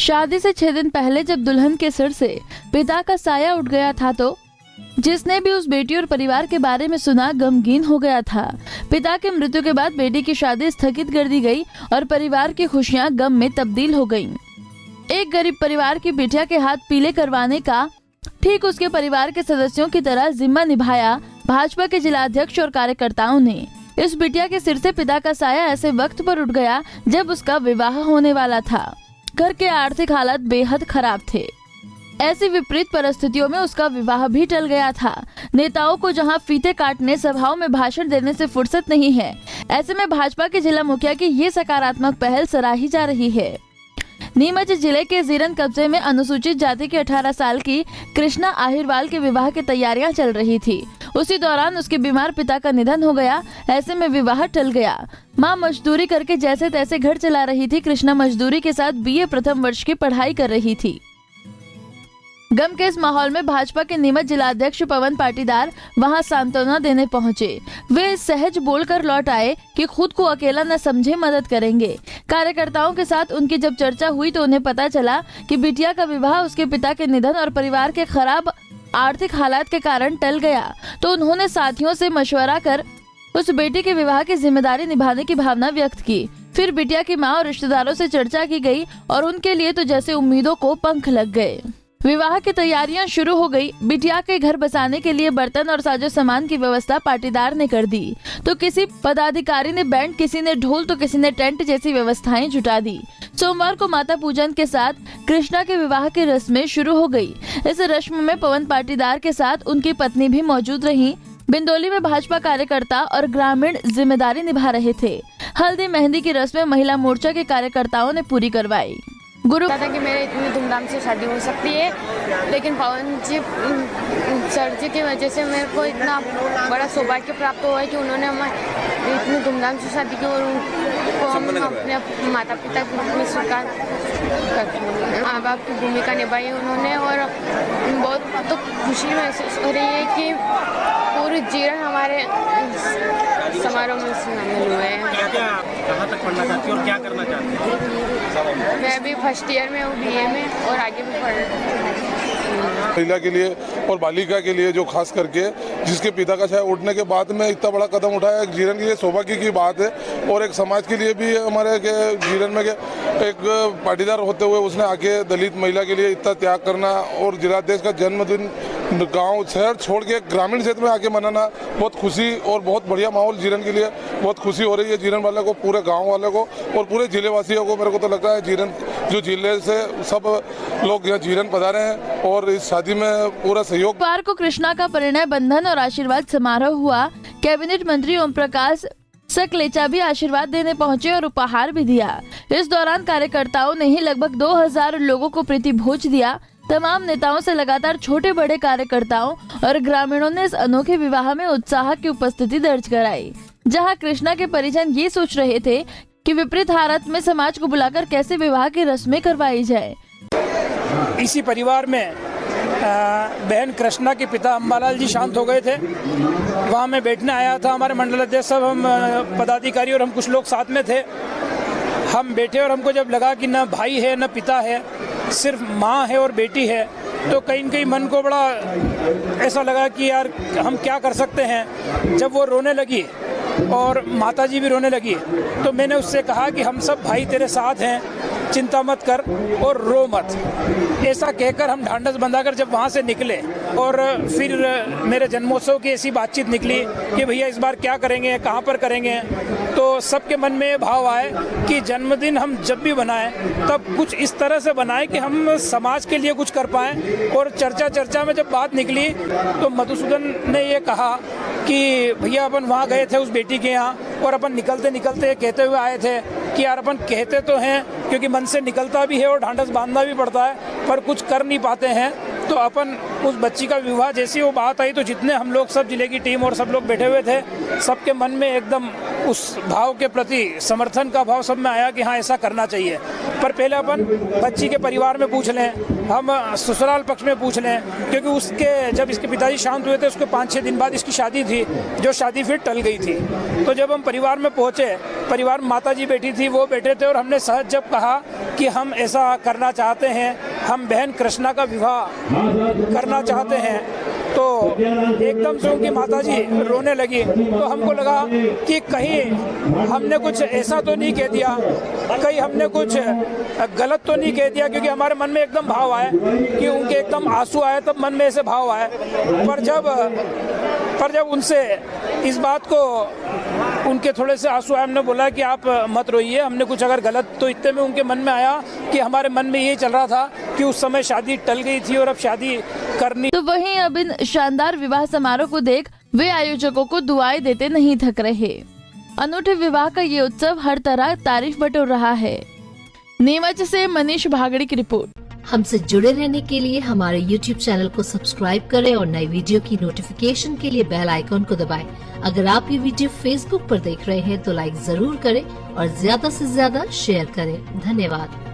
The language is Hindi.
शादी से 6 दिन पहले जब दुल्हन के सिर से पिता का साया उठ गया था तो जिसने भी उस बेटी और परिवार के बारे में सुना गमगीन हो गया था। पिता की मृत्यु के बाद बेटी की शादी स्थगित कर दी गई और परिवार की खुशियां गम में तब्दील हो गईं। एक गरीब परिवार की बिटिया के हाथ पीले करवाने का ठीक उसके परिवार के सदस्यों की तरह जिम्मा निभाया भाजपा के जिलाध्यक्ष और कार्यकर्ताओं ने। इस बिटिया के सिर से पिता का साया ऐसे वक्त पर उठ गया जब उसका विवाह होने वाला था। घर के आर्थिक हालात बेहद खराब थे। ऐसी विपरीत परिस्थितियों में उसका विवाह भी टल गया था। नेताओं को जहां फीते काटने, सभाओं में भाषण देने से फुर्सत नहीं है, ऐसे में भाजपा के जिला मुखिया की ये सकारात्मक पहल सराही जा रही है। नीमच जिले के जीरन कस्बे में अनुसूचित जाति के 18 साल की कृष्णा आहिरवाल के विवाह की तैयारियां चल रही थी। उसी दौरान उसके बीमार पिता का निधन हो गया। ऐसे में विवाह टल गया। मां मजदूरी करके जैसे तैसे घर चला रही थी। कृष्णा मजदूरी के साथ बीए प्रथम वर्ष की पढ़ाई कर रही थी। गम के इस माहौल में भाजपा के नीमच जिलाध्यक्ष पवन पाटीदार वहां सांत्वना देने पहुंचे। वे सहज बोलकर लौट आए कि खुद को अकेला न समझे, मदद करेंगे। कार्यकर्ताओं के साथ उनकी जब चर्चा हुई तो उन्हें पता चला कि बिटिया का विवाह उसके पिता के निधन और परिवार के खराब आर्थिक हालात के कारण टल गया। तो उन्होंने साथियों से मशवरा कर उस बेटी के विवाह की जिम्मेदारी निभाने की भावना व्यक्त की। फिर बिटिया की मां और रिश्तेदारों से चर्चा की गई और उनके लिए तो जैसे उम्मीदों को पंख लग गए। विवाह की तैयारियां शुरू हो गई। बिटिया के घर बसाने के लिए बर्तन और साजो सामान की व्यवस्था पाटीदार ने कर दी। तो किसी पदाधिकारी ने बैंड, किसी ने ढोल तो किसी ने टेंट जैसी व्यवस्थाएं जुटा दी। सोमवार को माता पूजन के साथ कृष्णा के विवाह की रस्में शुरू हो गई। इस रस्म में पवन पाटीदार के साथ उनकी पत्नी भी मौजूद रहीं। बिंदोली में भाजपा कार्यकर्ता और ग्रामीण जिम्मेदारी निभा रहे थे। हल्दी मेहंदी की रस्में महिला मोर्चा के कार्यकर्ताओं ने पूरी करवाई। गुरु था कि मेरे इतनी धूमधाम से शादी हो सकती है, लेकिन पवन जी सर जी की वजह से मेरे को इतना बड़ा सौभाग्य प्राप्त हुआ है कि उन्होंने हमें इतनी धूमधाम से शादी की और उनको हम अपने माता पिता के रूप में स्वीकार करते हैं। माँ बाप की भूमिका निभाई उन्होंने और बहुत तो खुशी महसूस हो रही है कि पूरे जीवन हमारे समारोह में शामिल हुए हैं। कहाँ तक पढ़ना चाहती हो और क्या करना चाहती हो? मैं अभी फर्स्ट ईयर में हूँ बीए में और आगे भी पढ़ रही हूँ। महिला के लिए और बालिका के लिए जो खास करके जिसके पिता का साया उठने के बाद में इतना बड़ा कदम उठाया, एक जीवन के लिए सौभाग्य की बात है और एक समाज के लिए भी हमारे जीवन में एक पाटीदार होते हुए उसने आके दलित महिला के लिए इतना त्याग करना और जिलाध्यक्ष का जन्मदिन गांव शहर छोड़ के ग्रामीण क्षेत्र में आके मनाना बहुत खुशी और बहुत बढ़िया माहौल जीवन के लिए बहुत खुशी हो रही है। जीवन वाले को, पूरे गांव वाले को और पूरे जिले वासियों को। मेरे को तो लगता है जीवन जो जिले से सब लोग यहाँ जीवन पधारे हैं और इस शादी में पूरा सहयोग। बुधवार को कृष्णा का परिणय बंधन और आशीर्वाद समारोह हुआ। कैबिनेट मंत्री ओम प्रकाश सकलेचा भी आशीर्वाद देने पहुंचे और उपहार भी दिया। इस दौरान कार्यकर्ताओं ने ही लगभग 2000 लोगों को प्रीति भोज दिया। तमाम नेताओं से लगातार छोटे बड़े कार्यकर्ताओं और ग्रामीणों ने इस अनोखे विवाह में उत्साह की उपस्थिति दर्ज कराई। जहां कृष्णा के परिजन ये सोच रहे थे कि विपरीत हालत में समाज को बुलाकर कैसे विवाह की रस्में करवाई जाए। इसी परिवार में बहन कृष्णा के पिता अंबालाल जी शांत हो गए थे। वहाँ मैं बैठने आया था। हमारे मंडल अध्यक्ष सब, हम पदाधिकारी और हम कुछ लोग साथ में थे। हम बैठे और हमको जब लगा कि न भाई है न पिता है, सिर्फ माँ है और बेटी है, तो कहीं न कहीं मन को बड़ा ऐसा लगा कि यार हम क्या कर सकते हैं। जब वो रोने लगी और माताजी भी रोने लगी तो मैंने उससे कहा कि हम सब भाई तेरे साथ हैं, चिंता मत कर और रो मत। ऐसा कहकर हम ढांढस बंधाकर जब वहाँ से निकले और फिर मेरे जन्मोत्सव की ऐसी बातचीत निकली कि भैया इस बार क्या करेंगे, कहाँ पर करेंगे, तो सबके मन में ये भाव आए कि जन्मदिन हम जब भी बनाएं तब कुछ इस तरह से बनाएं कि हम समाज के लिए कुछ कर पाएं। और चर्चा में जब बात निकली तो मधुसूदन ने ये कहा कि भैया अपन वहाँ गए थे उस बेटी के यहाँ और अपन निकलते निकलते कहते हुए आए थे कि यार अपन कहते तो हैं क्योंकि मन से निकलता भी है और ढांढस बांधना भी पड़ता है, पर कुछ कर नहीं पाते हैं। तो अपन उस बच्ची का विवाह जैसी वो बात आई तो जितने हम लोग सब जिले की टीम और सब लोग बैठे हुए थे, सबके मन में एकदम उस भाव के प्रति समर्थन का भाव सब में आया कि हाँ ऐसा करना चाहिए। पर पहले अपन बच्ची के परिवार में पूछ लें, हम ससुराल पक्ष में पूछ लें, क्योंकि उसके जब इसके पिताजी शांत हुए थे उसके 5-6 दिन बाद इसकी शादी थी, जो शादी फिर टल गई थी। तो जब हम परिवार में पहुँचे, परिवार में माता जी बैठी थी, वो बैठे थे और हमने सहज जब कहा कि हम ऐसा करना चाहते हैं, हम बहन कृष्णा का विवाह करना चाहते हैं, तो एकदम से उनकी माताजी रोने लगी। तो हमको लगा कि कहीं हमने कुछ ऐसा तो नहीं कह दिया, कहीं हमने कुछ गलत तो नहीं कह दिया, क्योंकि हमारे मन में एकदम भाव आए कि उनके एकदम आंसू आए, तब मन में ऐसे भाव आए। पर जब उनसे इस बात को उनके थोड़े से आंसू आए, हमने बोला कि आप मत रोइए, हमने कुछ अगर गलत, तो इतने में उनके मन में आया कि हमारे मन में यही चल रहा था कि उस समय शादी टल गई थी और अब शादी करनी। तो वहीं अब इन शानदार विवाह समारोह को देख वे आयोजकों को दुआएं देते नहीं थक रहे। अनूठे विवाह का ये उत्सव हर तरह तारीफ बटोर रहा है। नीमच से मनीष भागड़ी की रिपोर्ट। हमसे जुड़े रहने के लिए हमारे YouTube चैनल को सब्सक्राइब करें और नई वीडियो की नोटिफिकेशन के लिए बेल आइकॉन को दबाएं। अगर आप ये वीडियो Facebook पर देख रहे हैं तो लाइक जरूर करें और ज्यादा से ज्यादा शेयर करें। धन्यवाद।